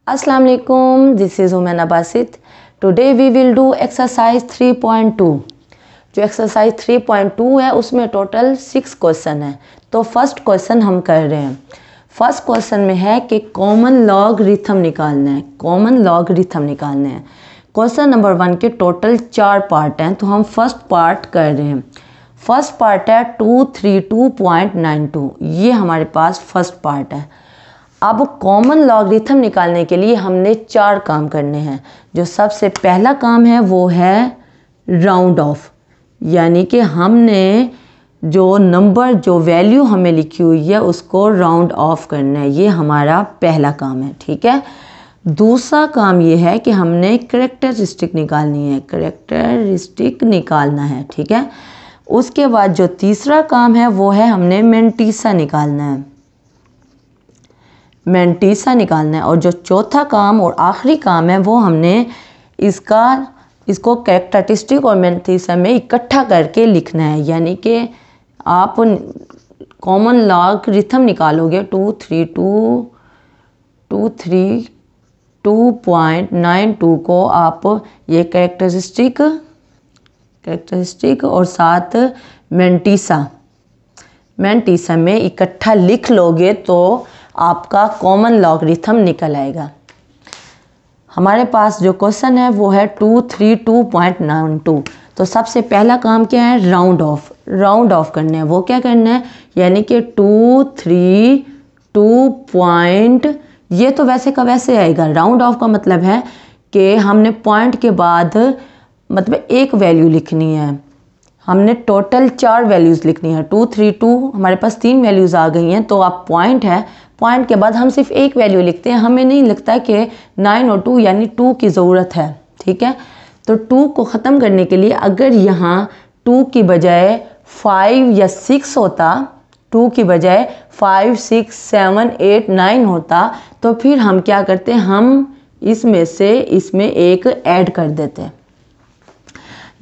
Assalamu alaikum, this is Umaina Basit. Today we will do exercise 3.2. जो exercise 3.2 है उसमें total 6 question है। तो फर्स्ट क्वेश्चन हम कर रहे हैं। फर्स्ट क्वेश्चन में है कि कॉमन लॉगरिथम निकालना है। कॉमन लॉगरिथम निकालना है। क्वेश्चन नंबर 1 के टोटल 4 पार्ट हैं, तो हम फर्स्ट पार्ट कर रहे हैं। फर्स्ट पार्ट है 232.92, ये हमारे पास फर्स्ट पार्ट है। अब कॉमन लॉगरिथम निकालने के लिए हमने 4 काम करने हैं। जो सबसे पहला काम है वो है राउंड ऑफ, यानी कि हमने जो नंबर जो वैल्यू हमें लिखी हुई है उसको राउंड ऑफ करना है। ये हमारा पहला काम है, ठीक है। दूसरा काम ये है कि हमने करैक्टरिस्टिक निकालनी है, करैक्टरिस्टिक निकालना है, ठीक है। उसके बाद जो तीसरा काम है वो है हमने मैंटीसा निकालना है, मैंटीसा निकालना है। और जो चौथा काम और आखिरी काम है वो हमने इसको कैरेक्टरिस्टिक और मैंटीसा में इकट्ठा करके लिखना है। यानी कि आप कॉमन लॉगरिथम निकालोगे 232.92 को आप ये कैरेक्टरिस्टिक और साथ मैंटीसा में इकट्ठा लिख लोगे तो आपका कॉमन लॉगरिथम निकल आएगा। हमारे पास जो क्वेश्चन है वो है 232.92। तो सबसे पहला काम क्या है, राउंड ऑफ करना है। वो क्या करना है, यानी कि 232 ये तो वैसे का वैसे आएगा। राउंड ऑफ का मतलब है कि हमने पॉइंट के बाद मतलब एक वैल्यू लिखनी है। हमने टोटल 4 वैल्यूज़ लिखनी है। 232 हमारे पास 3 वैल्यूज़ आ गई हैं, तो आप पॉइंट है, पॉइंट के बाद हम सिर्फ एक वैल्यू लिखते हैं। हमें नहीं लगता कि 9 और 2 यानी 2 की ज़रूरत है, ठीक है। तो 2 को ख़त्म करने के लिए अगर यहाँ 2 की बजाय 5 या 6 होता, 2 की बजाय 5, 6, 7, 8, 9 होता, तो फिर हम क्या करते, हम इसमें एक ऐड कर देते।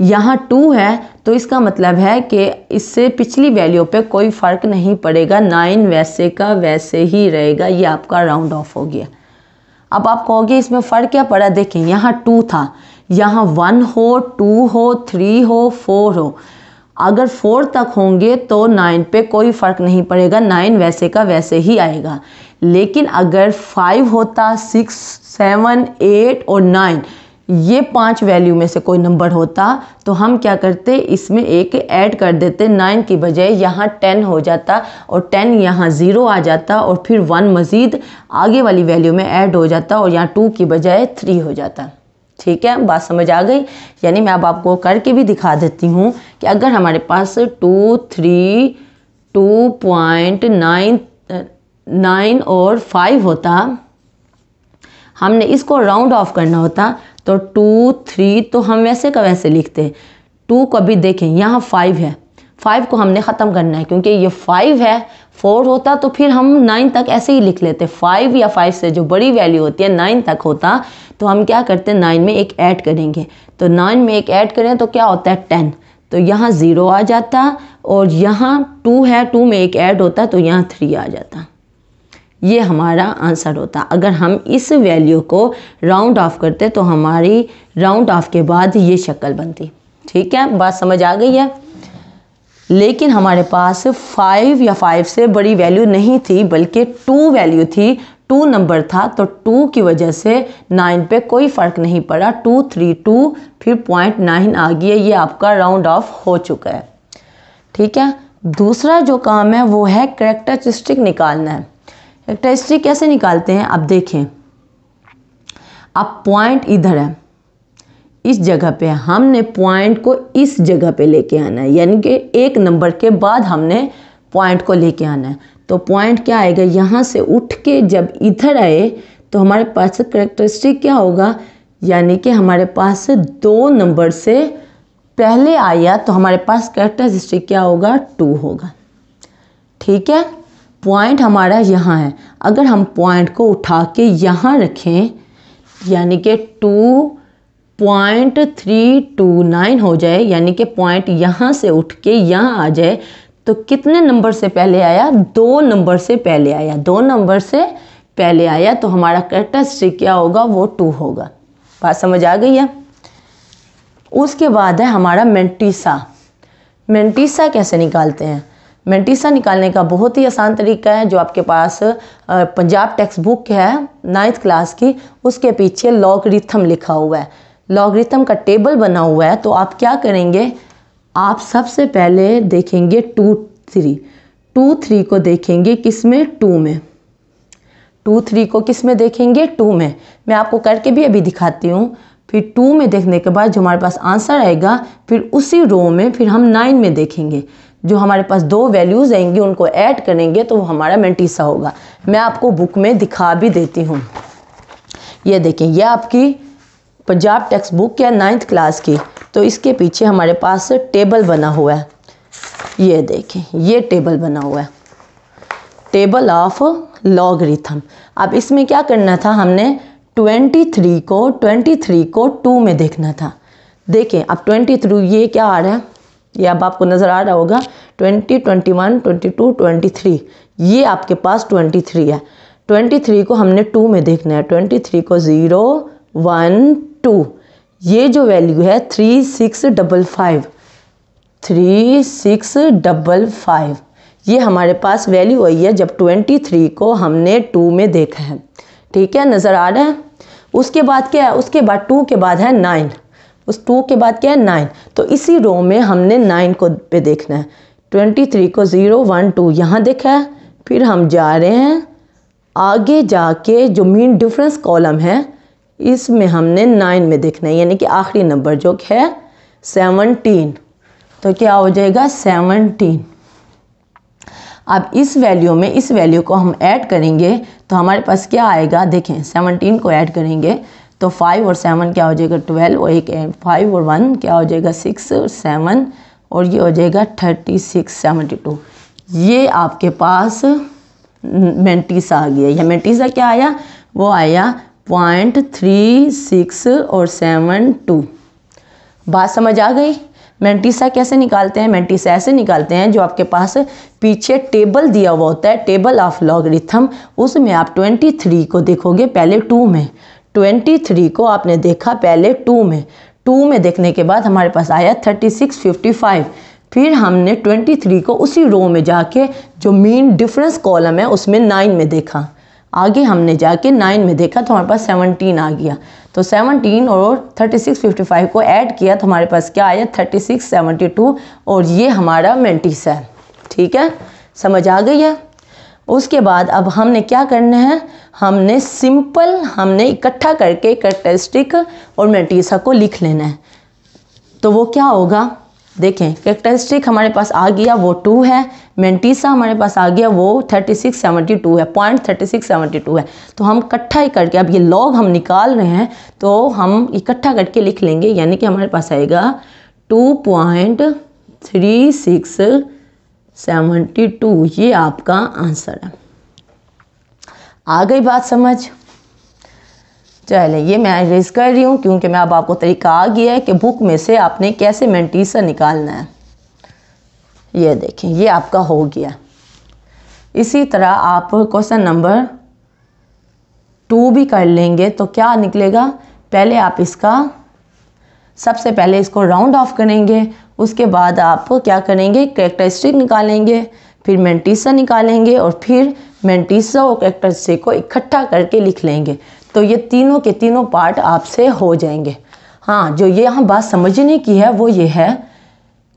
यहाँ 2 है तो इसका मतलब है कि इससे पिछली वैल्यू पे कोई फ़र्क नहीं पड़ेगा, 9 वैसे का वैसे ही रहेगा। ये आपका राउंड ऑफ हो गया। अब आप कहोगे इसमें फ़र्क क्या पड़ा, देखें यहाँ 2 था, यहाँ 1 हो, 2 हो, 3 हो, 4 हो। अगर 4 तक होंगे तो 9 पे कोई फ़र्क नहीं पड़ेगा, 9 वैसे का वैसे ही आएगा। लेकिन अगर 5 होता, 6, 7, 8 और 9 ये 5 वैल्यू में से कोई नंबर होता तो हम क्या करते, इसमें एक ऐड कर देते। 9 की बजाय यहाँ 10 हो जाता और 10 यहाँ 0 आ जाता और फिर 1 मज़ीद आगे वाली वैल्यू में ऐड हो जाता और यहाँ 2 की बजाय 3 हो जाता। ठीक है, बात समझ आ गई। यानी मैं अब आपको करके भी दिखा देती हूँ कि अगर हमारे पास 232.99 और 5 होता, हमने इसको राउंड ऑफ करना होता तो 2, 3 तो हम वैसे का वैसे लिखते। 2 को भी देखें यहाँ 5 है, 5 को हमने ख़त्म करना है क्योंकि ये 5 है। 4 होता तो फिर हम 9 तक ऐसे ही लिख लेते। 5 या 5 से जो बड़ी वैल्यू होती है 9 तक होता तो हम क्या करते, 9 में एक ऐड करेंगे। तो 9 में एक ऐड करें तो क्या होता है 10, तो यहाँ 0 आ जाता और यहाँ 2 है, 2 में एक ऐड होता तो यहाँ 3 आ जाता। ये हमारा आंसर होता। अगर हम इस वैल्यू को राउंड ऑफ करते तो हमारी राउंड ऑफ के बाद ये शक्ल बनती। ठीक है, बात समझ आ गई है। लेकिन हमारे पास 5 या 5 से बड़ी वैल्यू नहीं थी बल्कि 2 वैल्यू थी, 2 नंबर था, तो 2 की वजह से 9 पे कोई फ़र्क नहीं पड़ा। 232 फिर 0.9 आ गया। ये आपका राउंड ऑफ हो चुका है, ठीक है। दूसरा जो काम है वो है करैक्टरिस्टिक निकालना है। कैरेक्टरिस्टिक कैसे निकालते हैं, अब देखें। अब पॉइंट इधर है, इस जगह पे हमने पॉइंट को इस जगह पे लेके आना है, यानी कि एक नंबर के बाद हमने पॉइंट को लेके आना है। तो पॉइंट क्या आएगा, यहाँ से उठ के जब इधर आए तो हमारे पास कैरेक्टरिस्टिक क्या होगा, यानी कि हमारे पास 2 नंबर से पहले आया तो हमारे पास कैरेक्टरिस्टिक क्या होगा, 2 होगा। ठीक है, पॉइंट हमारा यहाँ है। अगर हम पॉइंट को उठा के यहाँ रखें यानी कि 2.329 हो जाए, यानी कि पॉइंट यहाँ से उठ के यहाँ आ जाए तो कितने नंबर से पहले आया, 2 नंबर से पहले आया। 2 नंबर से पहले आया तो हमारा कैरेक्टरिस्टिक क्या होगा, वो 2 होगा। बात समझ आ गई है। उसके बाद है हमारा मेंटिसा। मेंटिसा कैसे निकालते हैं? मेंटिसा निकालने का बहुत ही आसान तरीका है, जो आपके पास पंजाब टेक्स्ट बुक है 9th क्लास की, उसके पीछे लॉगरिथम लिखा हुआ है, लॉगरिथम का टेबल बना हुआ है। तो आप क्या करेंगे, आप सबसे पहले देखेंगे 2 3 को देखेंगे किस में, 2 में। 2 3 को किस में देखेंगे, 2 में। मैं आपको करके भी अभी दिखाती हूँ। फिर 2 में देखने के बाद जो हमारे पास आंसर आएगा, फिर उसी रो में फिर हम 9 में देखेंगे। जो हमारे पास 2 वैल्यूज़ आएंगी उनको ऐड करेंगे तो वो हमारा मेंटिसा होगा। मैं आपको बुक में दिखा भी देती हूँ। ये देखें, यह आपकी पंजाब टेक्स्ट बुक है 9th क्लास की। तो इसके पीछे हमारे पास टेबल बना हुआ है। ये देखें, ये टेबल बना हुआ है, टेबल ऑफ लॉगरिथम। अब इसमें क्या करना था, हमने 23 को 2 में देखना था। देखें अब 23 ये क्या आ रहा है, ये अब आपको नज़र आ रहा होगा 20, 21, 22, 23, ये आपके पास 23 है। 23 को हमने 2 में देखना है। 23 को 0 1 2, ये जो वैल्यू है 3655, 3655, ये हमारे पास वैल्यू आई है जब 23 को हमने 2 में देखा है। ठीक है, नज़र आ रहा है। उसके बाद क्या है, उसके बाद 2 के बाद है 9, उस 2 के बाद क्या है 9। तो इसी रो में हमने 9 को पे देखना है। 23 को 0 1 2 यहाँ देखा है। फिर हम जा रहे हैं आगे जाके जो मीन डिफरेंस कॉलम है इसमें हमने 9 में देखना है, यानी कि आखिरी नंबर जो है 17। तो क्या हो जाएगा 17। अब इस वैल्यू में इस वैल्यू को हम ऐड करेंगे तो हमारे पास क्या आएगा, देखें 17 को ऐड करेंगे तो 5 और 7 क्या हो जाएगा 12, और एक 5 और 1 क्या हो जाएगा 6 और 7, और ये हो जाएगा 36 72। ये आपके पास मेंटिसा आ गया। यह मेंटिसा क्या आया, वो आया 0.36 और 72। बात समझ आ गई। मेंटिसा कैसे निकालते हैं, मेंटिसा ऐसे निकालते हैं, जो आपके पास पीछे टेबल दिया हुआ होता है, टेबल ऑफ लॉगरिथम, उसमें आप 23 को देखोगे पहले 2 में। 23 को आपने देखा पहले 2 में। 2 में देखने के बाद हमारे पास आया 3655। फिर हमने 23 को उसी रो में जाके जो मीन डिफरेंस कॉलम है उसमें 9 में देखा। आगे हमने जाके 9 में देखा तो हमारे पास 17 आ गया। तो 17 और 3655 को ऐड किया तो हमारे पास क्या आया 3672, और ये हमारा मेंटिसा है। ठीक है, समझ आ गई है। उसके बाद अब हमने क्या करना है, हमने सिंपल हमने इकट्ठा करके कैरेक्टरिस्टिक और मेंटिसा को लिख लेना है। तो वो क्या होगा, देखें कैरेक्टरिस्टिक हमारे पास आ गया वो 2 है, मेंटिसा हमारे पास आ गया वो 3672 है, 0.3672 है। तो हम इकट्ठा ही करके, अब ये लॉग हम निकाल रहे हैं तो हम इकट्ठा करके लिख लेंगे, यानी कि हमारे पास आएगा 2.3672, ये आपका आंसर है। आ गई बात समझ। चले, ये मैं रेज कर रही हूँ क्योंकि मैं अब आपको तरीका आ गया है कि बुक में से आपने कैसे मेंटिसा निकालना है। ये देखें, ये आपका हो गया। इसी तरह आप क्वेश्चन नंबर 2 भी कर लेंगे तो क्या निकलेगा, पहले आप इसका सबसे पहले इसको राउंड ऑफ करेंगे, उसके बाद आप क्या करेंगे कैरेक्टरिस्टिक निकालेंगे, फिर मेंटिसा निकालेंगे, और फिर मेंटिसा और कैरेक्टरिस्टिक को इकट्ठा करके लिख लेंगे। तो ये तीनों के तीनों पार्ट आपसे हो जाएंगे। हाँ, जो ये यहाँ बात समझने की है वो ये है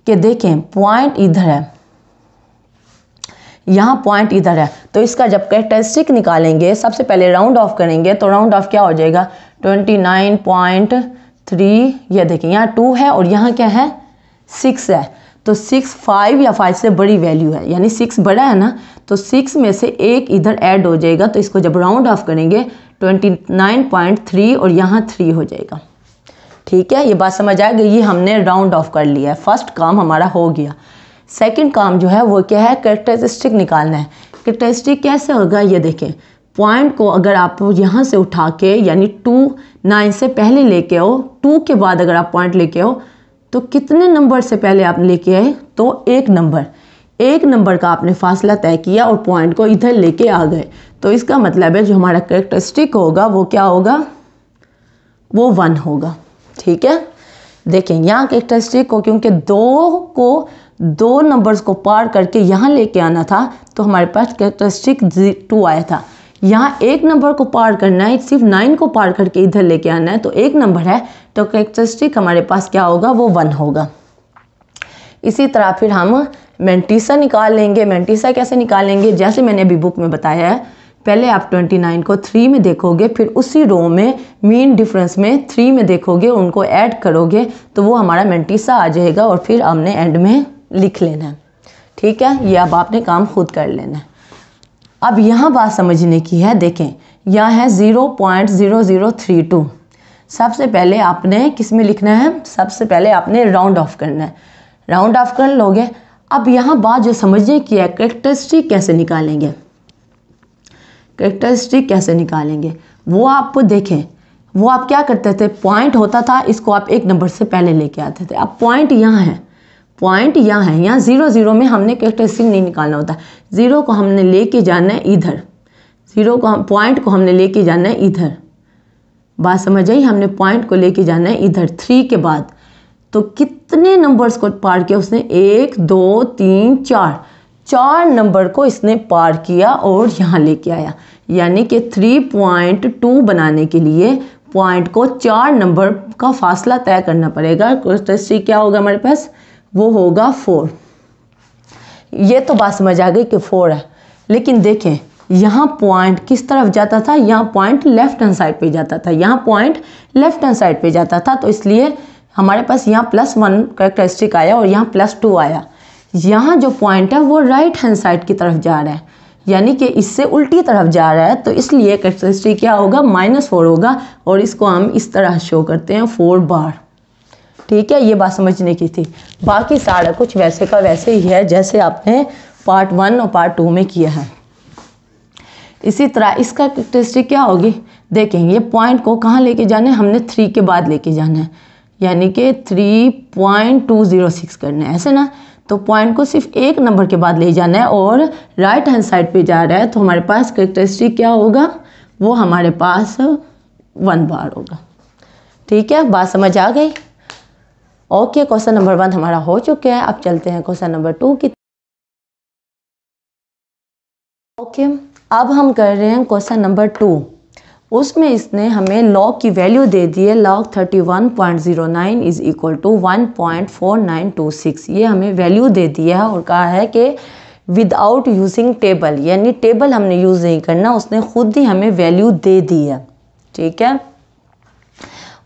कि देखें पॉइंट इधर है, यहाँ पॉइंट इधर है, तो इसका जब कैरेक्टरिस्टिक निकालेंगे सबसे पहले राउंड ऑफ करेंगे तो राउंड ऑफ क्या हो जाएगा 29.3। ये देखें यहाँ 2 है और यहाँ क्या है 6 है, तो 6 5 या 5 से बड़ी वैल्यू है, यानी 6 बड़ा है ना, तो 6 में से एक इधर ऐड हो जाएगा। तो इसको जब राउंड ऑफ करेंगे 29.3 और यहाँ 3 हो जाएगा। ठीक है, ये बात समझ आ गई। ये हमने राउंड ऑफ कर लिया है, फर्स्ट काम हमारा हो गया। सेकंड काम जो है वो क्या है, कैरेक्टरिस्टिक निकालना है। कैरेक्टरिस्टिक कैसे होगा, ये देखें पॉइंट को अगर आप यहाँ से उठा के यानी 2 9 से पहले लेके आओ, 2 के बाद अगर आप पॉइंट लेके आओ तो कितने नंबर से पहले आप लेके आए, तो एक नंबर का आपने फासला तय किया और पॉइंट को इधर लेके आ गए, तो इसका मतलब है जो हमारा कैरेक्टरिस्टिक होगा वो क्या होगा, वो 1 होगा। ठीक है, देखें यहाँ कैरेक्टरिस्टिक को, क्योंकि दो नंबर्स को पार करके यहाँ लेके आना था तो हमारे पास कैरेक्टरिस्टिक 2 आया था। यहाँ एक नंबर को पार करना है, सिर्फ 9 को पार करके इधर लेके आना है, तो एक नंबर है तो कैरेक्टरिस्टिक हमारे पास क्या होगा, वो 1 होगा। इसी तरह फिर हम मेंटिसा निकाल लेंगे। मेंटिसा कैसे निकालेंगे, जैसे मैंने अभी बुक में बताया है, पहले आप 29 को 3 में देखोगे, फिर उसी रो में मीन डिफरेंस में 3 में देखोगे, उनको ऐड करोगे तो वो हमारा मेंटिसा आ जाएगा और फिर हमने एंड में लिख लेना है। ठीक है, ये अब आपने काम खुद कर लेना है। अब यहाँ बात समझने की है, देखें यहाँ है 0.0032। सबसे पहले आपने किस में लिखना है, सबसे पहले आपने राउंड ऑफ करना है। राउंड ऑफ कर लोगे। अब यहाँ बात जो समझने की है, कैरेक्टरिस्टिक कैसे निकालेंगे, कैरेक्टरिस्टिक कैसे निकालेंगे वो आप देखें। वो आप क्या करते थे, पॉइंट होता था, इसको आप एक नंबर से पहले लेके आते थे। अब पॉइंट यहाँ है, पॉइंट यहाँ है, यहाँ 0 0 में हमने कैरेक्टरिस्टिक नहीं निकालना होता। 0 को हमने लेके जाना है इधर, 0 को पॉइंट को हमने लेके जाना है इधर। बात समझ आई, हमने पॉइंट को लेके जाना है इधर 3 के बाद। तो कितने नंबर्स को पार किया उसने, 1 2 3 4 नंबर को इसने पार किया और यहाँ लेके आया। यानी कि 3.2 बनाने के लिए पॉइंट को 4 नंबर का फासला तय करना पड़ेगा। कैरेक्टरिस्टिक क्या होगा हमारे पास, वो होगा 4। ये तो बात समझ आ गई कि 4 है। लेकिन देखें यहाँ पॉइंट किस तरफ जाता था, यहाँ पॉइंट लेफ्ट हैंड साइड पे जाता था, यहाँ पॉइंट लेफ्ट हैंड साइड पे जाता था, तो इसलिए हमारे पास यहाँ +1 कैरेक्टरिस्टिक आया और यहाँ +2 आया। यहाँ जो पॉइंट है वो राइट हैंड साइड की तरफ जा रहा है, यानी कि इससे उल्टी तरफ जा रहा है, तो इसलिए कैरेक्टरिस्टिक क्या होगा, -4 होगा। और इसको हम इस तरह शो करते हैं 4 बार। ठीक है, ये बात समझने की थी। बाकी सारा कुछ वैसे का वैसे ही है जैसे आपने पार्ट 1 और पार्ट 2 में किया है। इसी तरह इसका कैरेक्टरिस्टिक क्या होगी, देखें ये पॉइंट को कहाँ लेके जाना है, हमने 3 के बाद लेके जाना है, यानी कि 3.206 करना है, ऐसे ना। तो पॉइंट को सिर्फ एक नंबर के बाद ले जाना है और राइट हैंड साइड पे जा रहा है, तो हमारे पास कैरेक्टरिस्टिक क्या होगा, वो हमारे पास 1 बार होगा। ठीक है, बात समझ आ गई। ओके, क्वेश्चन नंबर 1 हमारा हो चुके हैं। अब चलते हैं क्वेश्चन नंबर 2 की। ओके, अब हम कर रहे हैं क्वेश्चन नंबर 2। उसमें इसने हमें लॉग की वैल्यू दे दी है, log 31.09 इज इक्वल टू 1.4926। ये हमें वैल्यू दे दिया है और कहा है कि विदाउट यूजिंग टेबल, यानी टेबल हमने यूज़ नहीं करना, उसने खुद ही हमें वैल्यू दे दी है। ठीक है,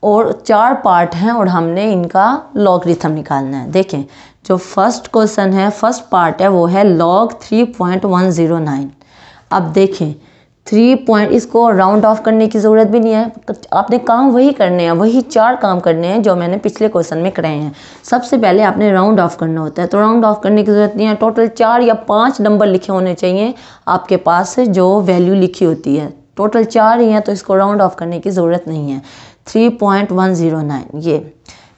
और 4 पार्ट हैं और हमने इनका लॉगरिथम निकालना है। देखें जो फर्स्ट क्वेश्चन है, फर्स्ट पार्ट है, वो है log 3.109। अब देखें 3 इसको राउंड ऑफ करने की ज़रूरत भी नहीं है, आपने काम वही करने हैं, वही 4 काम करने हैं जो मैंने पिछले क्वेश्चन में कराए हैं। सबसे पहले आपने राउंड ऑफ करना होता है, तो राउंड ऑफ करने की ज़रूरत नहीं है। टोटल 4 या 5 नंबर लिखे होने चाहिए आपके पास जो वैल्यू लिखी होती है, टोटल 4 ही हैं, तो इसको राउंड ऑफ करने की ज़रूरत नहीं है। 3.109 ये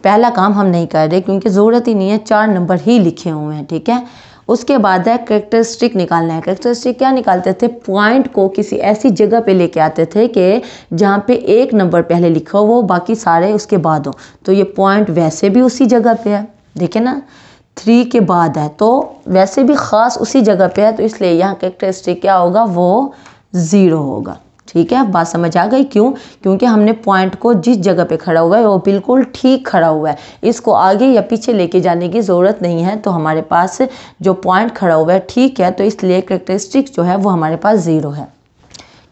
पहला काम हम नहीं कर रहे क्योंकि ज़रूरत ही नहीं है, 4 नंबर ही लिखे हुए हैं। ठीक है, उसके बाद है कैरेक्टरिस्टिक निकालना है। कैरेक्टरिस्टिक क्या निकालते थे, पॉइंट को किसी ऐसी जगह पे लेके आते थे कि जहाँ पे एक नंबर पहले लिखा हो, वो बाकी सारे उसके बाद हो। तो ये पॉइंट वैसे भी उसी जगह पे है, देखें ना 3 के बाद है, तो वैसे भी ख़ास उसी जगह पे है, तो इसलिए यहाँ कैरेक्टरिस्टिक क्या होगा, वो 0 होगा। ठीक है, बात समझ आ गई। क्यों, क्योंकि हमने पॉइंट को जिस जगह पे खड़ा हुआ है वो बिल्कुल ठीक खड़ा हुआ है, इसको आगे या पीछे लेके जाने की ज़रूरत नहीं है। तो हमारे पास जो पॉइंट खड़ा हुआ है ठीक है, तो इसलिए कैरेक्टरिस्टिक जो है वो हमारे पास 0 है।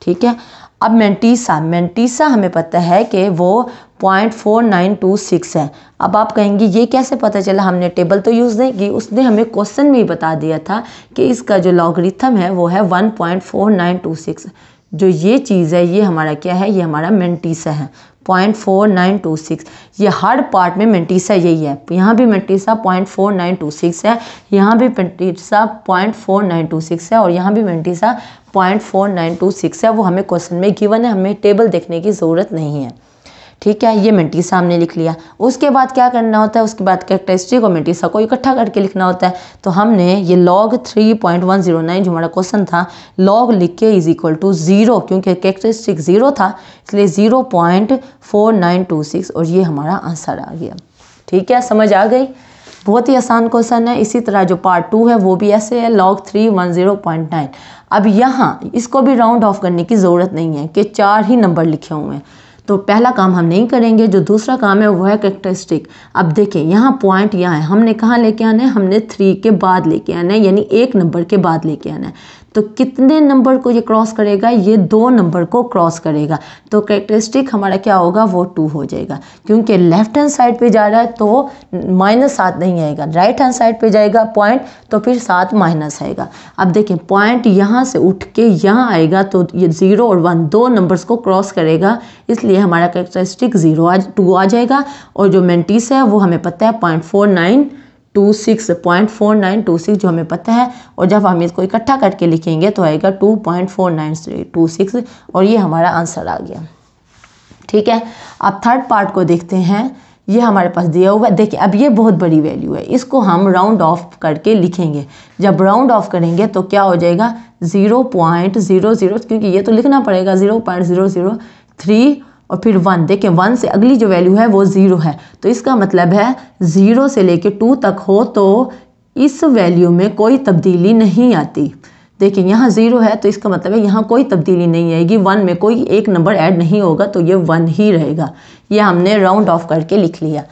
ठीक है, अब मेंटिसा हमें पता है कि वो 0.4926 है। अब आप कहेंगे ये कैसे पता चला, हमने टेबल तो यूज़ नहीं की, उसने हमें क्वेश्चन में ही बता दिया था कि इसका जो लॉगरिथम है वो है 1.4926। जो ये चीज़ है ये हमारा क्या है, ये हमारा मेंटिसा है 0.4926। ये हर पार्ट में मेंटिसा यही है, यहाँ भी मेंटिसा 0.4926 है, यहाँ भी मेंटिसा 0.4926 है और यहाँ भी मेंटिसा 0.4926 है। वो हमें क्वेश्चन में गिवन है, हमें टेबल देखने की ज़रूरत नहीं है। ठीक है, ये मेंटिसा हमने लिख लिया। उसके बाद क्या करना होता है, उसके बाद कैरेक्टरिस्टिक और मेंटिसा को इकट्ठा करके लिखना होता है। तो हमने ये log 3.109 जो हमारा क्वेश्चन था, log लिख के इज इक्वल टू 0, क्योंकि कैरेक्टरिस्टिक 0 था इसलिए 0.4926 और ये हमारा आंसर आ गया। ठीक है, समझ आ गई। बहुत ही आसान क्वेश्चन है। इसी तरह जो पार्ट 2 है वो भी ऐसे है, log 310.9। अब यहाँ इसको भी राउंड ऑफ करने की ज़रूरत नहीं है कि 4 ही नंबर लिखे हुए हैं, तो पहला काम हम नहीं करेंगे। जो दूसरा काम है वो है कैरेक्टरिस्टिक। अब देखें यहाँ पॉइंट यहाँ है, हमने कहाँ लेके आना है, हमने 3 के बाद लेके आना है, यानी 1 नंबर के बाद लेके आना है। तो कितने नंबर को ये क्रॉस करेगा, ये 2 नंबर को क्रॉस करेगा। तो कैरेक्टरिस्टिक हमारा क्या होगा, वो 2 हो जाएगा, क्योंकि लेफ्ट हैंड साइड पे जा रहा है तो -7 नहीं आएगा, राइट हैंड साइड पे जाएगा पॉइंट तो फिर 7 माइनस आएगा। अब देखें पॉइंट यहाँ से उठ के यहाँ आएगा तो ये 0 और 1 2 नंबर्स को क्रॉस करेगा, इसलिए हमारा कैरेक्टरिस्टिक 2 आ जाएगा। और जो मेंटिस है वो हमें पता है 0.4926 जो हमें पता है, और जब हम इसको इकट्ठा करके लिखेंगे तो आएगा 2.4926 और ये हमारा आंसर आ गया। ठीक है, अब थर्ड पार्ट को देखते हैं। ये हमारे पास दिया हुआ है, देखिए अब ये बहुत बड़ी वैल्यू है, इसको हम राउंड ऑफ करके लिखेंगे। जब राउंड ऑफ करेंगे तो क्या हो जाएगा 0.00, क्योंकि ये तो लिखना पड़ेगा 0.003 और फिर 1। देखें 1 से अगली जो वैल्यू है वो 0 है, तो इसका मतलब है 0 से लेके 2 तक हो तो इस वैल्यू में कोई तब्दीली नहीं आती। देखिए यहाँ 0 है तो इसका मतलब है यहाँ कोई तब्दीली नहीं आएगी, 1 में कोई एक नंबर ऐड नहीं होगा तो ये 1 ही रहेगा। ये हमने राउंड ऑफ करके लिख लिया।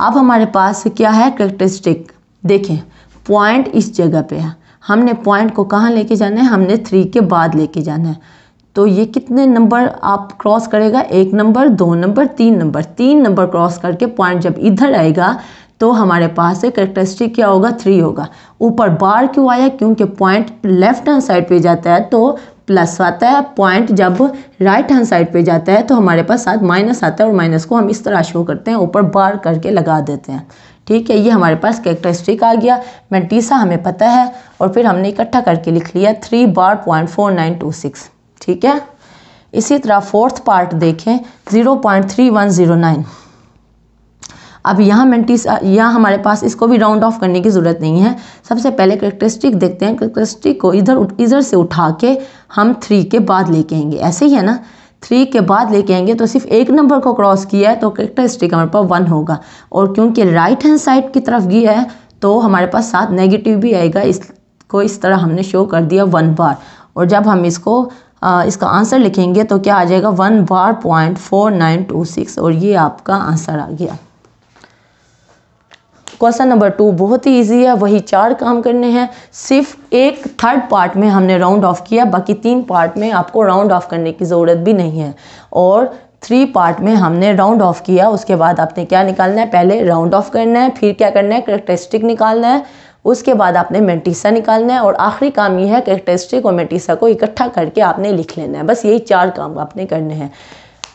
अब हमारे पास क्या है, कैरेक्टरिस्टिक। देखें पॉइंट इस जगह पे है, हमने पॉइंट को कहाँ लेके जाना है, हमने 3 के बाद लेके जाना है। तो ये कितने नंबर आप क्रॉस करेगा, 1 number 2 number 3 number, 3 number cross करके पॉइंट जब इधर आएगा तो हमारे पास से कैरेक्टरिस्टिक क्या होगा, 3 होगा। ऊपर बार क्यों आया, क्योंकि पॉइंट लेफ्ट हैंड साइड पे जाता है तो प्लस आता है, पॉइंट जब राइट हैंड साइड पे जाता है तो हमारे पास साथ माइनस आता है, और माइनस को हम इस तरह शो करते हैं, ऊपर बार करके लगा देते हैं। ठीक है, ये हमारे पास कैरेक्टरिस्टिक आ गया। मेंटिसा हमें पता है और फिर हमने इकट्ठा करके लिख लिया 3 बार 0.4926। ठीक है, इसी तरह फोर्थ पार्ट देखें 0.3109। अब यहाँ मेंटिसा, यहाँ हमारे पास इसको भी राउंड ऑफ करने की ज़रूरत नहीं है। सबसे पहले कैरेक्टरिस्टिक देखते हैं। कैरेक्टरिस्टिक को इधर से उठा के हम 3 के बाद लेके आएंगे, ऐसे ही है ना, 3 के बाद लेके आएंगे तो सिर्फ 1 नंबर को क्रॉस किया है तो कैरेक्टरिस्टिक हमारे पास 1 होगा, और क्योंकि राइट हैंड साइड की तरफ गया है तो हमारे पास साथ नेगेटिव भी आएगा, इसको इस तरह हमने शो कर दिया 1 बार। और जब हम इसका आंसर लिखेंगे तो क्या आ जाएगा 1 बार 0.4926 और ये आपका आंसर आ गया। क्वेश्चन नंबर 2 बहुत ही इजी है, वही 4 काम करने हैं, सिर्फ एक थर्ड पार्ट में हमने राउंड ऑफ किया, बाकी 3 पार्ट में आपको राउंड ऑफ करने की ज़रूरत भी नहीं है, और 3 पार्ट में हमने राउंड ऑफ किया। उसके बाद आपने क्या निकालना है, पहले राउंड ऑफ करना है, फिर क्या करना है, कैरेक्टरिस्टिक निकालना है, उसके बाद आपने मेंटिसा निकालना है, और आखिरी काम ये है कैरेक्टरिस्टिक और मेंटिसा को इकट्ठा करके आपने लिख लेना है। बस यही 4 काम आपने करने हैं।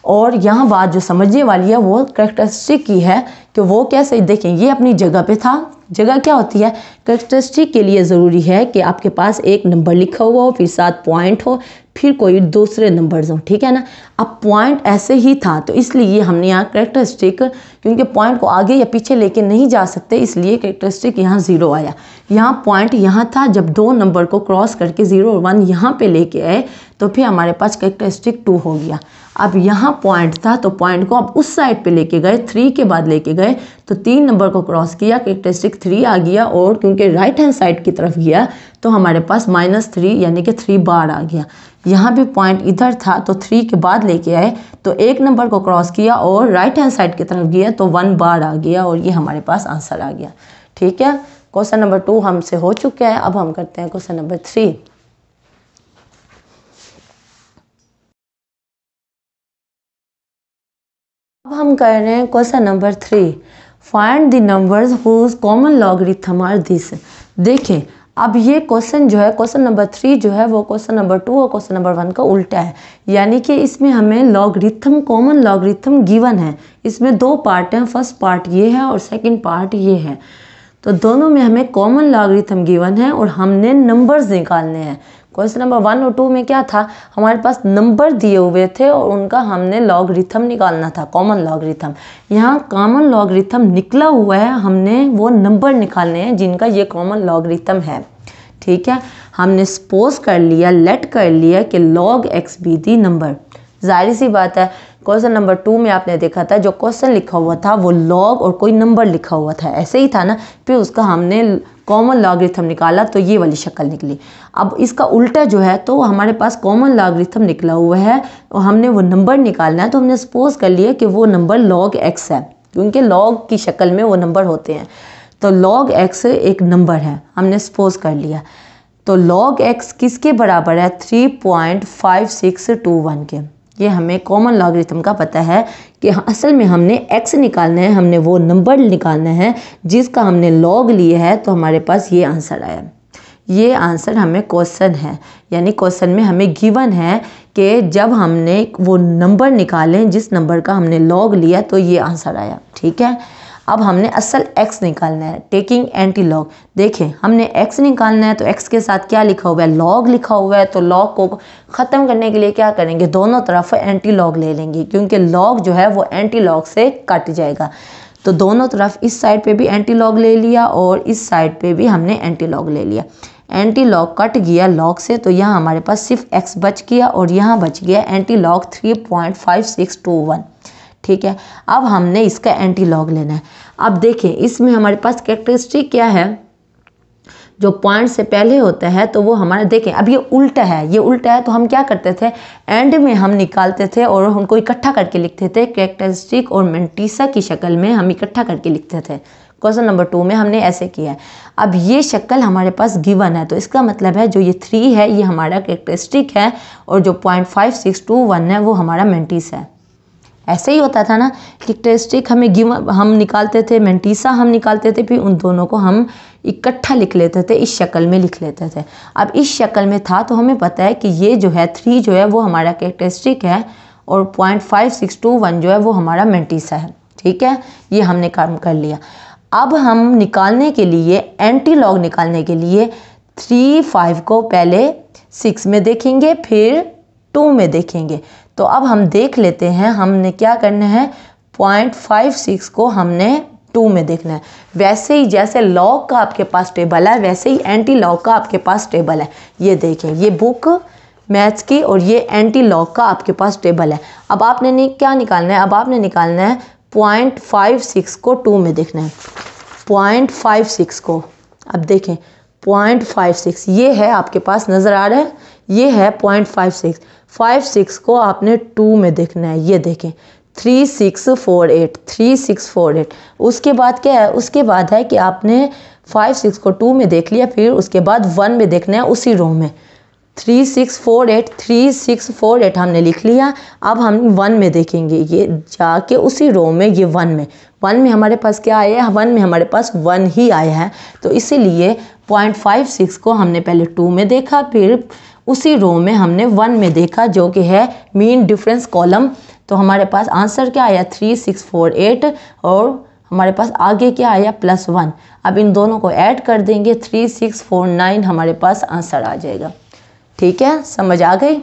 और यहाँ बात जो समझने वाली है वो कैरेक्टरिस्टिक की है कि वो कैसे, देखें ये अपनी जगह पे था। जगह क्या होती है, कैरेक्टरिस्टिक के लिए ज़रूरी है कि आपके पास एक नंबर लिखा हुआ हो, फिर 7 पॉइंट हो, फिर कोई दूसरे नंबर्स हो, ठीक है ना। अब पॉइंट ऐसे ही था तो इसलिए हमने यहाँ कैरेक्टरिस्टिक, क्योंकि पॉइंट को आगे या पीछे लेके नहीं जा सकते इसलिए कैरेक्टरिस्टिक यहाँ 0 आया। यहाँ पॉइंट यहाँ था, जब 2 नंबर को क्रॉस करके 0 और 1 यहाँ पे लेके आए तो फिर हमारे पास कैरेक्टरिस्टिक 2 हो गया। अब यहाँ पॉइंट था तो पॉइंट को अब उस साइड पे लेके गए, 3 के बाद लेके गए तो 3 नंबर को क्रॉस किया, कैरेक्टरिस्टिक 3 आ गया, और क्योंकि राइट हैंड साइड की तरफ गया तो हमारे पास -3 यानी कि 3 बार आ गया। यहाँ भी पॉइंट इधर था तो 3 के बाद लेके आए तो 1 नंबर को क्रॉस किया और राइट हैंड साइड की तरफ गया तो 1 बार आ गया, और ये हमारे पास आंसर आ गया। ठीक है, क्वेश्चन नंबर 2 हमसे हो चुका है। अब हम करते हैं क्वेश्चन नंबर 3। अब हम कर रहे हैं question number 3, find the numbers whose common logarithm are this. देखें अब ये क्वेश्चन जो है, क्वेश्चन नंबर 3 जो है वो क्वेश्चन नंबर 2 और क्वेश्चन नंबर 1 का उल्टा है, यानी कि इसमें हमें लॉगरिथम, कॉमन लॉगरिथम गिवन है। इसमें 2 पार्ट हैं, फर्स्ट पार्ट ये है और सेकंड पार्ट ये है। तो दोनों में हमें कॉमन लॉगरिथम गिवन है और हमने नंबर्स निकालने हैं। क्वेश्चन नंबर 1 और 2 में क्या था, हमारे पास नंबर दिए हुए थे और उनका हमने लॉगरिथम निकालना था, कॉमन लॉगरिथम। यहाँ कॉमन लॉगरिथम निकला हुआ है, हमने वो नंबर निकालने हैं जिनका ये कॉमन लॉगरिथम है। ठीक है, हमने सपोज कर लिया, लेट कर लिया कि log x be the number. जाहिर सी बात है, क्वेश्चन नंबर 2 में आपने देखा था जो क्वेश्चन लिखा हुआ था वो log और कोई नंबर लिखा हुआ था, ऐसे ही था ना। फिर उसका हमने कॉमन लॉगरिथम निकाला तो ये वाली शक्ल निकली। अब इसका उल्टा जो है, तो हमारे पास कॉमन लॉगरिथम निकला हुआ है और हमने वो नंबर निकालना है, तो हमने सपोज कर लिया कि वो नंबर log x है, क्योंकि log की शक्ल में वो नंबर होते हैं। तो log x एक नंबर है, हमने सपोज कर लिया। तो log x किसके बराबर है, 3.5621 के। ये हमें कॉमन लॉगरिथम का पता है कि असल में हमने x निकालना है, हमने वो नंबर निकालना है जिसका हमने log लिया है। तो हमारे पास ये आंसर आया। ये आंसर हमें क्वेश्चन है, यानी क्वेश्चन में हमें गिवन है कि जब हमने वो नंबर निकालें जिस नंबर का हमने log लिया, तो ये आंसर आया। ठीक है, अब हमने असल x निकालना है, टेकिंग एंटी लॉग। देखें, हमने x निकालना है तो x के साथ क्या लिखा हुआ है, log लिखा हुआ है। तो log को ख़त्म करने के लिए क्या करेंगे, दोनों तरफ एंटी लॉग ले लेंगे, क्योंकि log जो है वो एंटी लॉग से कट जाएगा। तो दोनों तरफ, इस साइड पे भी एंटी लॉग ले लिया और इस साइड पे भी हमने एंटी लॉग ले लिया। एंटी लॉग कट गया log से, तो यहाँ हमारे पास सिर्फ x बच गया और यहाँ बच गया एंटी लॉग 3.5621। ठीक है, अब हमने इसका एंटी लॉग लेना है। अब देखें, इसमें हमारे पास कैरेक्टरिस्टिक क्या है, जो पॉइंट से पहले होता है तो वो हमारा, देखें अब ये उल्टा है, ये उल्टा है। तो हम क्या करते थे, एंड में हम निकालते थे और उनको इकट्ठा करके लिखते थे। कैरेक्टरिस्टिक और मेंटिसा की शक्ल में हम इकट्ठा करके लिखते थे। क्वेश्चन नंबर 2 में हमने ऐसे किया है। अब ये शक्ल हमारे पास गिवन है, तो इसका मतलब है जो ये 3 है ये हमारा कैरेक्टरिस्टिक है और जो 0.5621 है वो हमारा मेंटिस है। ऐसे ही होता था ना, कैरेक्टरिस्टिक हमें गिवन हम निकालते थे, मेंटिसा हम निकालते थे, फिर उन दोनों को हम इकट्ठा लिख लेते थे, इस शक्ल में लिख लेते थे। अब इस शक्ल में था तो हमें पता है कि ये जो है 3 जो है वो हमारा कैरेक्टरिस्टिक है और 0.5621 जो है वो हमारा मेंटिसा है। ठीक है, ये हमने काम कर लिया। अब हम निकालने के लिए, एंटी लॉग निकालने के लिए 3-5 को पहले 6 में देखेंगे, फिर 2 में देखेंगे। तो अब हम देख लेते हैं, हमने क्या करना है, 0.56 को हमने 2 में देखना है। वैसे ही जैसे लॉग का आपके पास टेबल है, वैसे ही एंटी लॉग का आपके पास टेबल है। ये देखें, ये बुक मैथ्स की और ये एंटी लॉग का आपके पास टेबल है। अब आपने क्या निकालना है, अब आपने निकालना है 0.56 को 2 में देखना है। 0.56 को, अब देखें 0.56 ये है आपके पास, नज़र आ रहा है, ये है 0.56। 56 को आपने 2 में देखना है। ये देखें 3648। उसके बाद क्या है, उसके बाद है कि आपने 56 को 2 में देख लिया, फिर उसके बाद 1 में देखना है उसी रो में। 3648 हमने लिख लिया। अब हम 1 में देखेंगे, ये जाके उसी रो में, ये 1 में हमारे पास क्या आया है, 1 में हमारे पास 1 ही आया है। तो इसीलिए 0.56 को हमने पहले 2 में देखा, फिर उसी रो में हमने 1 में देखा, जो कि है मीन डिफरेंस कॉलम। तो हमारे पास आंसर क्या आया, 3648 और हमारे पास आगे क्या आया, +1। अब इन दोनों को ऐड कर देंगे, 3649 हमारे पास आंसर आ जाएगा। ठीक है, समझ आ गई।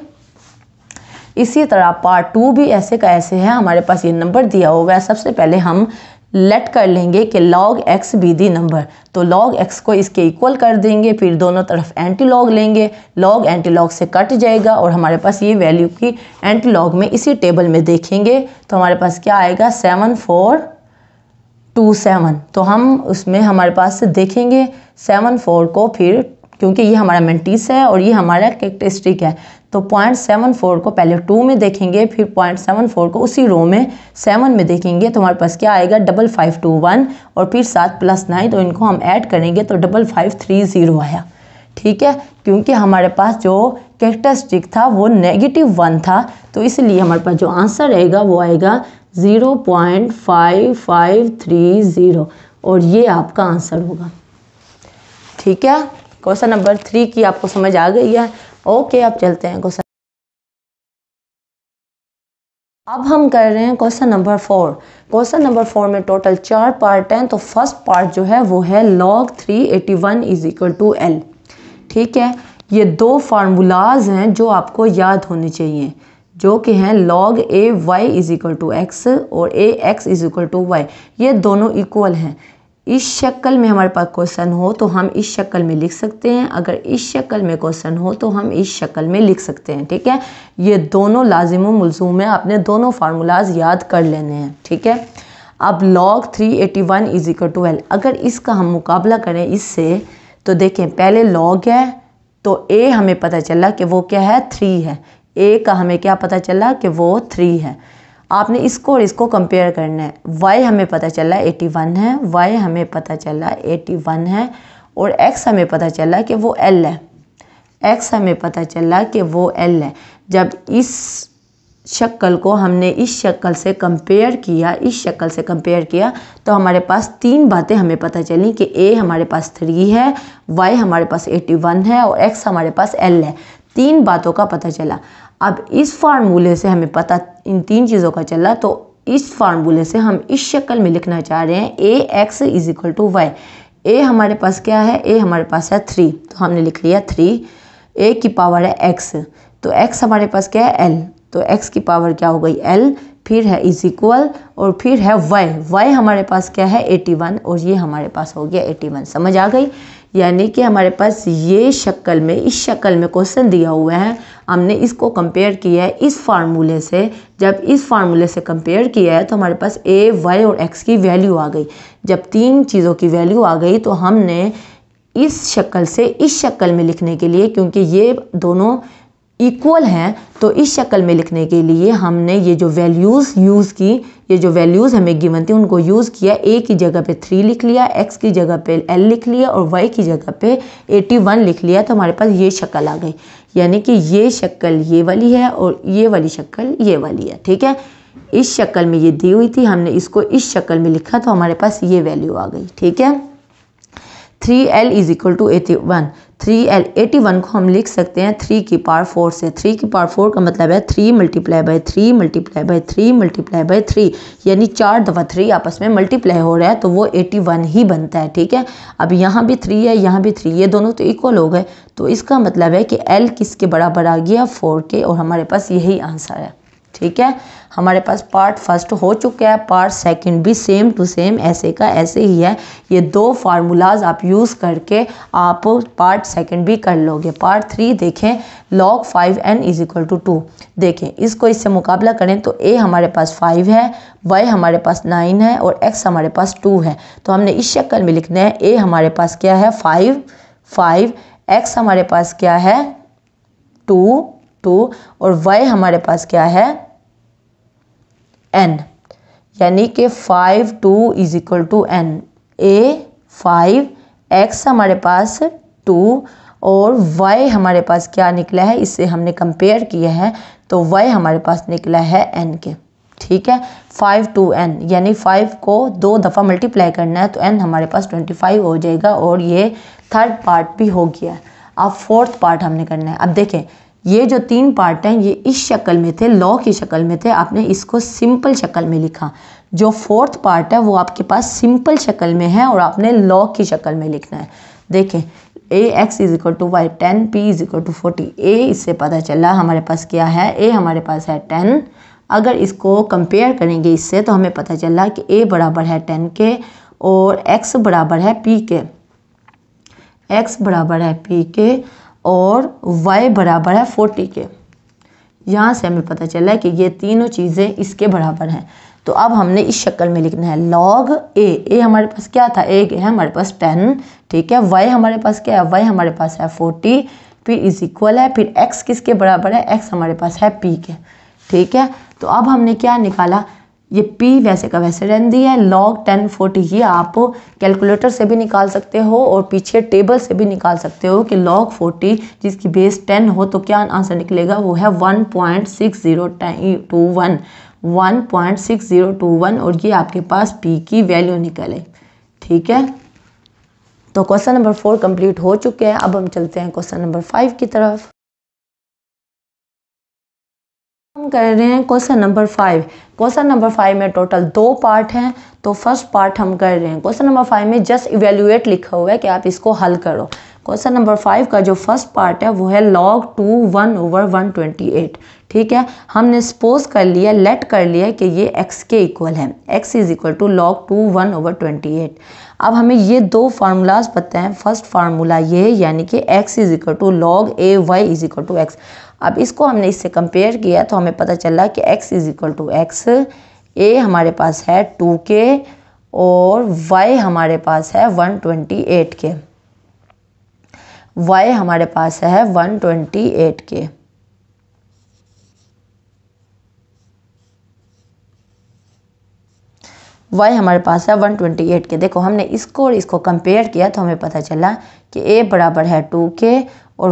इसी तरह पार्ट 2 भी ऐसे का ऐसे है। हमारे पास ये नंबर दिया होगा है। सबसे पहले हम लेट कर लेंगे कि log x be the number. तो log x को इसके इक्वल कर देंगे, फिर दोनों तरफ एंटी लॉग लेंगे, log एंटी लॉग से कट जाएगा और हमारे पास ये वैल्यू की एंटी लॉग में इसी टेबल में देखेंगे तो हमारे पास क्या आएगा, 7427। तो हम उसमें हमारे पास देखेंगे 74 को, फिर क्योंकि ये हमारा मेंटिस है और ये हमारा कैरेक्टरिस्टिक है, तो 0.74 को पहले 2 में देखेंगे, फिर 0.74 को उसी रो में 7 में देखेंगे। तो हमारे पास क्या आएगा, 5521 और फिर 7 + 9, तो इनको हम ऐड करेंगे तो 5530 आया। ठीक है, क्योंकि हमारे पास जो कैरेक्टरिस्टिक था वो -1 था, तो इसलिए हमारे पास जो आंसर रहेगा वो आएगा 0.5530 और ये आपका आंसर होगा। ठीक है, क्वेश्चन नंबर 3 की आपको समझ आ गई है। ओके, अब चलते हैं क्वेश्चन। अब हम कर रहे हैं क्वेश्चन नंबर 4। क्वेश्चन नंबर 4 में टोटल 4 पार्ट हैं। तो फर्स्ट पार्ट जो है वो है log 381 = L। ठीक है, ये दो फार्मूलाज हैं जो आपको याद होने चाहिए, जो कि हैं log a y is equal to x और a x is equal to y. ये दोनों इक्वल हैं। इस शक्ल में हमारे पास क्वेश्चन हो तो हम इस शक्ल में लिख सकते हैं, अगर इस शक्ल में क्वेश्चन हो तो हम इस शक्ल में लिख सकते हैं। ठीक है, ये दोनों लाजिम व मुलज़ूम है, आपने दोनों फार्मूलाज याद कर लेने हैं। ठीक है, अब log 381 is equal to l, अगर इसका हम मुकाबला करें इससे तो देखें पहले log है तो a हमें पता चला कि वो क्या है 3 है, a का हमें क्या पता चला कि वो 3 है। आपने इसको और इसको कंपेयर करना है। y हमें पता चला 81 है, y हमें पता चला 81 है और x हमें पता चला कि वो l है, x हमें पता चला कि वो l है। जब इस शक्ल को हमने इस शक्ल से कंपेयर किया, इस शक्ल से कंपेयर किया तो हमारे पास तीन बातें हमें पता चली कि a हमारे पास 3 है, y हमारे पास 81 है और x हमारे पास l है। तीन बातों का पता चला। अब इस फार्मूले से हमें पता इन तीन चीज़ों का चला, तो इस फार्मूले से हम इस शक्ल में लिखना चाह रहे हैं a x is equal to y. a हमारे पास क्या है, a हमारे पास है 3, तो हमने लिख लिया 3, a की पावर है x, तो x हमारे पास क्या है l, तो x की पावर क्या हो गई l, फिर है इज इक्वल और फिर है y हमारे पास क्या है 81 और ये हमारे पास हो गया 81। समझ आ गई? यानी कि हमारे पास ये शक्ल में, इस शक्ल में क्वेश्चन दिया हुआ है, हमने इसको कंपेयर किया है इस फार्मूले से। जब इस फार्मूले से कंपेयर किया है तो हमारे पास a, y और x की वैल्यू आ गई। जब तीन चीज़ों की वैल्यू आ गई तो हमने इस शक्ल से इस शक्ल में लिखने के लिए, क्योंकि ये दोनों इक्वल हैं, तो इस शक्ल में लिखने के लिए हमने ये जो वैल्यूज़ यूज़ की, ये जो वैल्यूज़ हमें गिवन थी उनको यूज़ किया। a की जगह पे 3 लिख लिया, x की जगह पे l लिख लिया और y की जगह पे 81 लिख लिया, तो हमारे पास ये शक्ल आ गई। यानी कि ये शक्ल ये वाली है और ये वाली शक्ल ये वाली है। ठीक है, इस शक्ल में ये दी हुई थी, हमने इसको इस शक्ल में लिखा तो हमारे पास ये वैल्यू आ गई। ठीक है, 3l is equal to 81। 3l 81 को हम लिख सकते हैं 3 की पावर 4 से। 3 की पावर 4 का मतलब है 3 multiply by 3 multiply by 3 multiply by 3, यानी 4 दफ़ा 3 आपस में मल्टीप्लाई हो रहा है तो वो 81 ही बनता है। ठीक है, अब यहाँ भी 3 है, यहाँ भी 3, ये दोनों तो इक्वल हो गए, तो इसका मतलब है कि l किसके बराबर आ गया 4 के, और हमारे पास यही आंसर है। ठीक है, हमारे पास पार्ट फर्स्ट हो चुका है, पार्ट सेकंड भी सेम टू सेम ऐसे का ऐसे ही है। ये दो फार्मूलाज आप यूज़ करके आप पार्ट सेकंड भी कर लोगे। पार्ट 3 देखें, log 5n is equal to 2। देखें इसको इससे मुकाबला करें तो a हमारे पास 5 है, y हमारे पास 9 है और x हमारे पास 2 है, तो हमने इस शक्ल में लिखना है a हमारे पास क्या है 5, x हमारे पास क्या है 2 और y हमारे पास क्या है n, यानी कि 5 2 is equal to n। a 5, x हमारे पास 2 और y हमारे पास क्या निकला है, इससे हमने कंपेयर किया है तो y हमारे पास निकला है n के। ठीक है, 5 to n, यानी 5 को 2 दफ़ा मल्टीप्लाई करना है तो n हमारे पास 25 हो जाएगा, और ये थर्ड पार्ट भी हो गया। अब फोर्थ पार्ट हमने करना है। अब देखें ये जो 3 पार्ट हैं ये इस शक्ल में थे, लॉ की शक्ल में थे, आपने इसको सिंपल शक्ल में लिखा। जो फोर्थ पार्ट है वो आपके पास सिंपल शक्ल में है और आपने लॉ की शक्ल में लिखना है। देखें ax is equal to y 10, p is equal to 40। a इससे पता चला हमारे पास क्या है, a हमारे पास है 10। अगर इसको कंपेयर करेंगे इससे तो हमें पता चला कि a बराबर है 10 के और x बराबर है p के, x बराबर है p के और y बराबर है 40 के। यहाँ से हमें पता चला कि ये तीनों चीज़ें इसके बराबर हैं। तो अब हमने इस शक्ल में लिखना है log a हमारे पास क्या था, a है हमारे पास 10। ठीक है, y हमारे पास क्या है, y हमारे पास है 40, फिर इज इक्वल है, फिर x किसके बराबर है, x हमारे पास है p के। ठीक है, तो अब हमने क्या निकाला, ये p वैसे का वैसे रहने दिया है, log 10 40 ये आप कैलकुलेटर से भी निकाल सकते हो और पीछे टेबल से भी निकाल सकते हो कि log 40 जिसकी बेस 10 हो तो क्या आंसर निकलेगा, वो है 1.6021 और ये आपके पास p की वैल्यू निकले। ठीक है, तो क्वेश्चन नंबर 4 कंप्लीट हो चुके हैं। अब हम चलते हैं क्वेश्चन नंबर 5 की तरफ। हम कर रहे हैं क्वेश्चन नंबर 5। क्वेश्चन नंबर 5 में टोटल 2 पार्ट हैं, तो फर्स्ट पार्ट हम कर रहे हैं। क्वेश्चन नंबर 5 में जस्ट इवेल्युएट लिखा हुआ है कि आप इसको हल करो। क्वेश्चन नंबर 5 का जो फर्स्ट पार्ट है वो है log 2 1/128। ठीक है, हमने सपोज कर लिया, लेट कर लिया कि ये x के इक्वल है, x is equal to log 2 1/28। अब हमें ये दो फार्मूलाज पता हैं। फर्स्ट फार्मूला ये यानी कि x is equal to log a y is equal to x। अब इसको हमने इससे कंपेयर किया तो हमें पता चला कि x is equal to x, a हमारे पास है 2k और y हमारे पास है 128 के, y हमारे पास है 128 के। y हमारे पास है 128 के। देखो हमने इसको और इसको कंपेयर किया तो हमें पता चला कि a बराबर है 2k और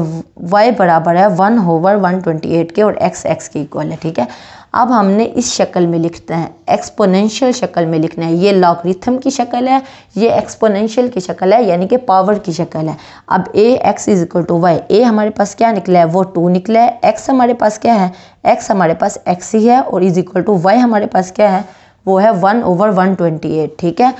y बराबर है 1/128 के और x के इक्वल है। ठीक है, अब हमने इस शक्ल में लिखना है, एक्सपोनेंशियल शक्ल में लिखना है। ये लॉगरिथम की शक्ल है, ये एक्सपोनेंशियल की शक्ल है, यानी कि पावर की शक्ल है। अब x is equal to y, a हमारे पास क्या निकला है वो 2 निकला है, x हमारे पास क्या है, x हमारे पास x ही है और इज इक्वल टू y हमारे पास क्या है वो है 1/128। ठीक है,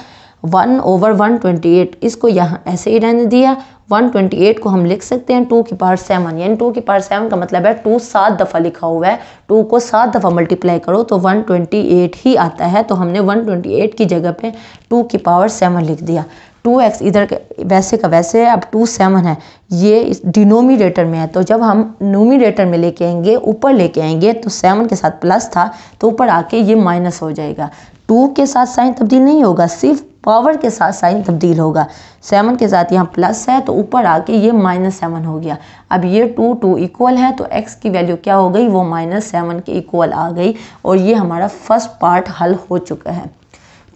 1/128 इसको यहाँ ऐसे ही रहने दिया। 128 को हम लिख सकते हैं 2 की पावर 7, यानी 2 की पावर 7 का मतलब है 2 7 दफ़ा लिखा हुआ है, 2 को 7 दफ़ा मल्टीप्लाई करो तो 128 ही आता है। तो हमने 128 की जगह पे 2 की पावर 7 लिख दिया। 2x इधर वैसे का वैसे है, अब 2 7 है, ये इस डिनोमिनेटर में है, तो जब हम नोमिनेटर में लेके आएंगे, ऊपर लेके आएंगे तो 7 के साथ प्लस था तो ऊपर आके ये माइनस हो जाएगा। 2 के साथ साइन तब्दील नहीं होगा, सिर्फ पावर के साथ साइन तब्दील होगा। 7 के साथ यहाँ प्लस है तो ऊपर आके ये -7 हो गया। अब ये 2 इक्वल है तो x की वैल्यू क्या हो गई वो -7 के इक्वल आ गई और ये हमारा फर्स्ट पार्ट हल हो चुका है।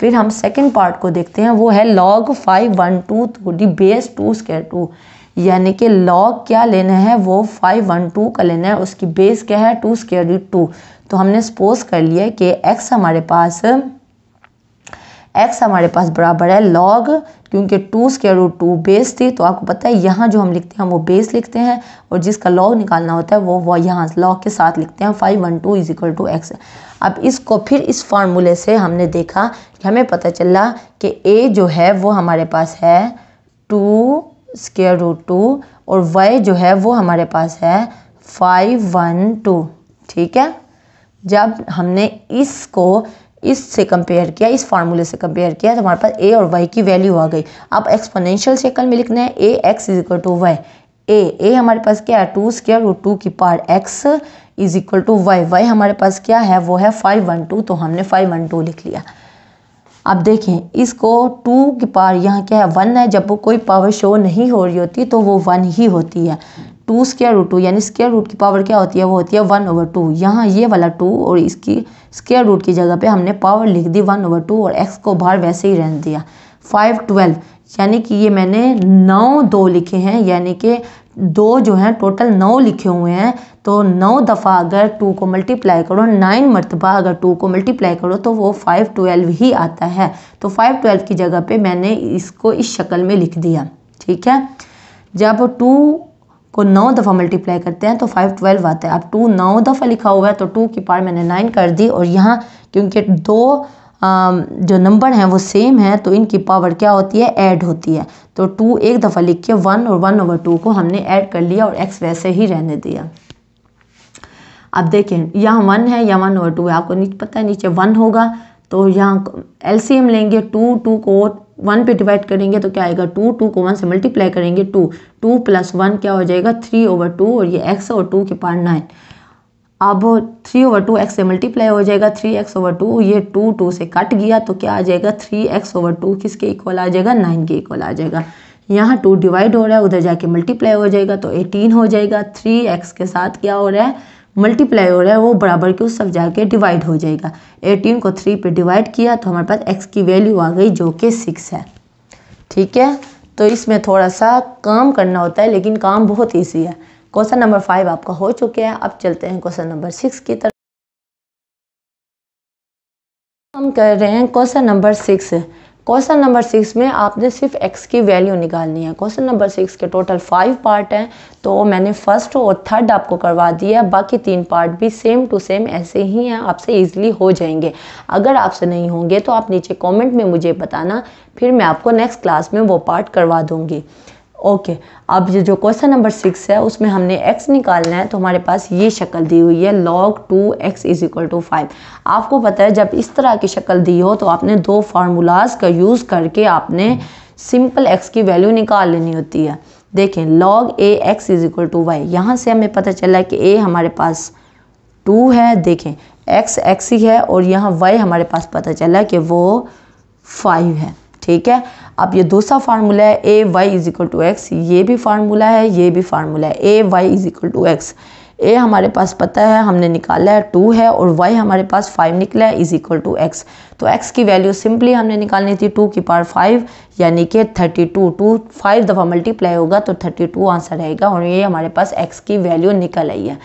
फिर हम सेकंड पार्ट को देखते हैं, वो है log 512 to the base 2 square 2, यानी कि log क्या लेना है वो 512 का लेना है, उसकी बेस क्या है 2 square root 2। तो हमने सपोज कर लिया कि x हमारे पास बराबर है log, क्योंकि 2 स्क्वायर रूट 2 बेस थी तो आपको पता है यहाँ जो हम लिखते हैं वो बेस लिखते हैं और जिसका log निकालना होता है वो यहाँ log के साथ लिखते हैं 512 इज इक्वल टू x। अब इसको फिर इस फार्मूले से हमने देखा कि हमें पता चला कि a जो है वो हमारे पास है 2 स्क्वायर रूट 2 और y जो है वो हमारे पास है 512। ठीक है, जब हमने इसको इससे कंपेयर किया, इस फार्मूले से कंपेयर किया तो हमारे पास a और y की वैल्यू आ गई। अब एक्सपोनेंशियल शक्ल में लिखना है ax is equal to y. a हमारे पास क्या है 2 स्क्वायर रूट 2 की power x is equal to y हमारे पास क्या है वो है 512, तो हमने 512 लिख लिया। अब देखें इसको 2 की पावर यहाँ क्या है 1 है, जब वो कोई पावर शो नहीं हो रही होती तो वो 1 ही होती है। 2 स्क्वायर रूट 2 यानी स्क्वायर रूट की पावर क्या होती है वो होती है 1/2। यहाँ ये वाला 2 और इसकी स्क्वायर रूट की जगह पे हमने पावर लिख दी 1/2 और x को बाहर वैसे ही रहने दिया। 512 यानी कि ये मैंने 9 2 लिखे हैं, यानी कि 2 जो हैं टोटल 9 लिखे हुए हैं। तो 9 दफ़ा अगर 2 को मल्टीप्लाई करो, 9 मरतबा अगर 2 को मल्टीप्लाई करो तो वो 512 ही आता है। तो 512 की जगह पे मैंने इसको इस शक्ल में लिख दिया। ठीक है, जब 2 को 9 दफ़ा मल्टीप्लाई करते हैं तो 512 आता है। अब 2 9 दफ़ा लिखा हुआ है तो 2 की पावर मैंने 9 कर दी और यहाँ क्योंकि 2 जो नंबर हैं वो सेम है तो इनकी पावर क्या होती है ऐड होती है। तो 2 एक दफ़ा लिख के 1 और 1/2 को हमने ऐड कर लिया और x वैसे ही रहने दिया। अब देखें यहाँ 1 है या 1/2 है, आपको नीचे पता है नीचे 1 होगा तो यहाँ एलसीएम लेंगे, 2 को 1 पे डिवाइड करेंगे तो क्या आएगा 2 को 1 से मल्टीप्लाई करेंगे 2 प्लस 1 क्या हो जाएगा 3/2 और ये x और 2 की पावर 9। अब 3/2 x से मल्टीप्लाई हो जाएगा 3x/2, ये 2 से कट गया तो क्या आ जाएगा 3x/2 किसके इक्वल आ जाएगा 9 के इक्वल आ जाएगा। यहाँ 2 डिवाइड हो रहा है उधर जाके मल्टीप्लाई हो जाएगा तो 18 हो जाएगा। 3x के साथ क्या हो रहा है मल्टीप्लाई हो रहा है वो बराबर के उस सब जाके डिवाइड हो जाएगा। 18 को 3 पे डिवाइड किया तो हमारे पास x की वैल्यू आ गई जो कि 6 है। ठीक है, तो इसमें थोड़ा सा काम करना होता है लेकिन काम बहुत ईजी है। क्वेश्चन नंबर 5 आपका हो चुके हैं। अब चलते हैं क्वेश्चन नंबर 6 की तरफ। हम कर रहे हैं क्वेश्चन नंबर 6। क्वेश्चन नंबर 6 में आपने सिर्फ x की वैल्यू निकालनी है। क्वेश्चन नंबर 6 के टोटल 5 पार्ट हैं तो मैंने फर्स्ट और थर्ड आपको करवा दिया, बाकी 3 पार्ट भी सेम टू सेम ऐसे ही हैं, आपसे इजीली हो जाएंगे। अगर आपसे नहीं होंगे तो आप नीचे कमेंट में मुझे बताना, फिर मैं आपको नेक्स्ट क्लास में वो पार्ट करवा दूंगी। ओके, अब ये जो क्वेश्चन नंबर 6 है उसमें हमने x निकालना है, तो हमारे पास ये शक्ल दी हुई है log 2x = 5। आपको पता है जब इस तरह की शक्ल दी हो तो आपने दो फार्मूलाज का यूज़ करके आपने सिंपल x की वैल्यू निकाल लेनी होती है। देखें log a x = y, यहाँ से हमें पता चला कि a हमारे पास 2 है, देखें x ही है और यहाँ y हमारे पास पता चला कि वो 5 है। ठीक है, अब ये दूसरा फार्मूला है a y = x, ये भी फार्मूला है, ये भी फार्मूला है a y = x। a हमारे पास पता है, हमने निकाला है 2 है और y हमारे पास 5 निकला है = x। तो x की वैल्यू सिंपली हमने निकालनी थी 2 की पावर 5 यानी कि 32। 2 5 दफ़ा मल्टीप्लाई होगा तो 32 आंसर रहेगा और ये हमारे पास x की वैल्यू निकल आई है।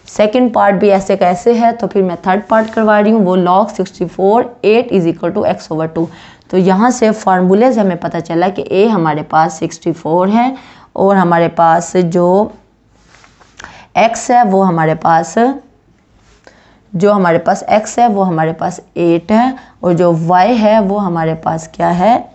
सेकंड पार्ट भी ऐसे कैसे है, तो फिर मैं थर्ड पार्ट करवा रही हूँ, वो log 64 8 = x/2। तो यहाँ से फार्मूले से हमें पता चला कि a हमारे पास 64 है और हमारे पास जो x है वो हमारे पास x है वो हमारे पास 8 है और जो y है वो हमारे पास क्या है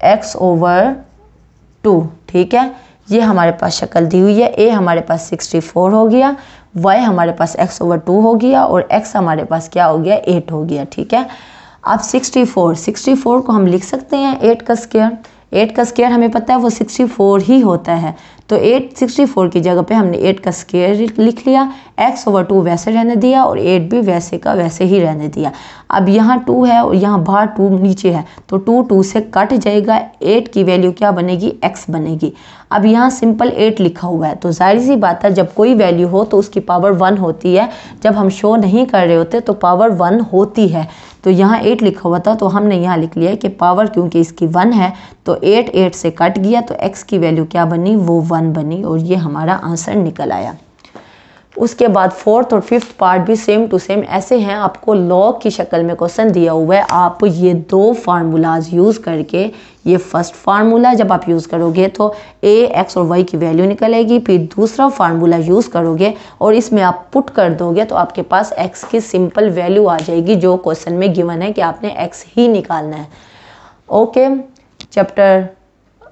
x/2। ठीक है, ये हमारे पास शक्ल दी हुई है, a हमारे पास 64 हो गया, y हमारे पास x/2 हो गया और x हमारे पास क्या हो गया 8 हो गया। ठीक है, अब 64 को हम लिख सकते हैं 8 का स्क्वायर। 8 का स्क्वायर हमें पता है वो 64 ही होता है, तो 64 की जगह पे हमने 8 का स्क्वायर लिख लिया, x/2 वैसे रहने दिया और 8 भी वैसे का वैसे ही रहने दिया। अब यहाँ 2 है और यहाँ बाहर 2 नीचे है, तो 2 से कट जाएगा, 8 की वैल्यू क्या बनेगी x बनेगी। अब यहाँ सिंपल 8 लिखा हुआ है, तो जाहिर सी बात है जब कोई वैल्यू हो तो उसकी पावर 1 होती है, जब हम शो नहीं कर रहे होते तो पावर 1 होती है। तो यहाँ 8 लिखा हुआ था तो हमने यहाँ लिख लिया कि पावर क्योंकि इसकी 1 है तो 8 से कट गया तो x की वैल्यू क्या बनी वो 1 बनी और ये हमारा आंसर निकल आया। उसके बाद फोर्थ और फिफ्थ पार्ट भी सेम टू सेम ऐसे हैं, आपको लॉग की शक्ल में क्वेश्चन दिया हुआ है, आप ये दो फार्मूलाज यूज़ करके, ये फर्स्ट फार्मूला जब आप यूज़ करोगे तो a x और y की वैल्यू निकलेगी, फिर दूसरा फार्मूला यूज़ करोगे और इसमें आप पुट कर दोगे तो आपके पास x की सिंपल वैल्यू आ जाएगी जो क्वेश्चन में गिवन है कि आपने x ही निकालना है। ओके, चैप्टर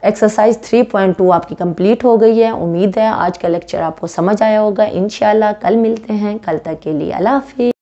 एक्सरसाइज 3.2 आपकी कंप्लीट हो गई है। उम्मीद है आज का लेक्चर आपको समझ आया होगा। इंशाल्लाह कल मिलते हैं, कल तक के लिए अल्लाह हाफिज़।